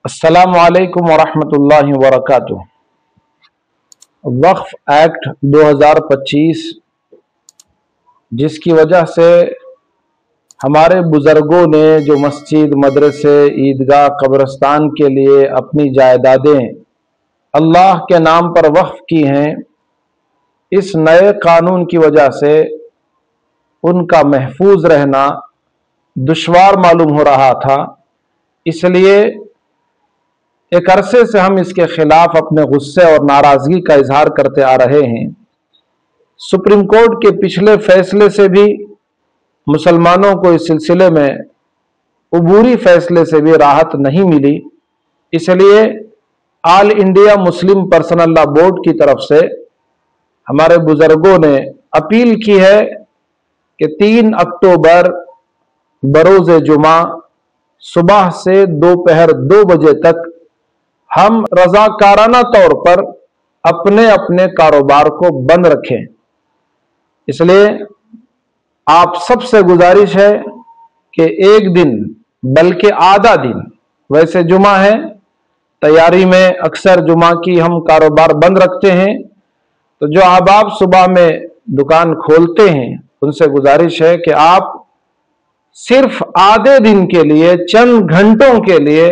अस्सलामु अलैकुम वरहमतुल्लाहि वबरकातुह। वक्फ एक्ट 2025 जिसकी वजह से हमारे बुज़ुर्गों ने जो मस्जिद, मदरसे, ईदगाह, कब्रिस्तान के लिए अपनी जायदादें अल्लाह के नाम पर वक्फ की हैं, इस नए कानून की वजह से उनका महफूज रहना दुश्वार मालूम हो रहा था। इसलिए एक अरसे से हम इसके खिलाफ अपने गुस्से और नाराजगी का इजहार करते आ रहे हैं। सुप्रीम कोर्ट के पिछले फैसले से भी मुसलमानों को इस सिलसिले में अबूरी फैसले से भी राहत नहीं मिली। इसलिए all India Muslim personal law board की तरफ से हमारे बुजुर्गों ने अपील की है कि 3 अक्टूबर बरोज जुमा सुबह से दोपहर 2 बजे तक हम रजाकाराना तौर पर अपने अपने कारोबार को बंद रखें। इसलिए आप सबसे गुजारिश है कि एक दिन बल्कि आधा दिन, वैसे जुमा है, तैयारी में अक्सर जुमा की हम कारोबार बंद रखते हैं, तो जो अहबाब सुबह में दुकान खोलते हैं उनसे गुजारिश है कि आप सिर्फ आधे दिन के लिए, चंद घंटों के लिए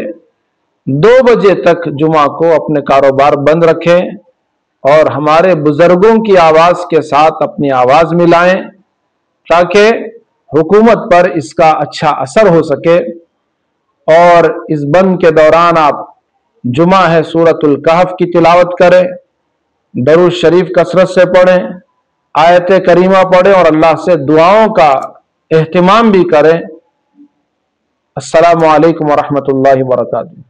2 बजे तक जुमा को अपने कारोबार बंद रखें और हमारे बुजुर्गों की आवाज के साथ अपनी आवाज मिलाएं ताकि हुकूमत पर इसका अच्छा असर हो सके। और इस बंद के दौरान आप जुमा है सूरतुल कहफ की तिलावत करें, दरूद शरीफ कसरत से पढ़ें, आयत करीमा पढ़ें और अल्लाह से दुआओं का एहतिमाम भी करें। अस्सलामु अलैकुम वरहमतुल्लाहि वबरकातुहू।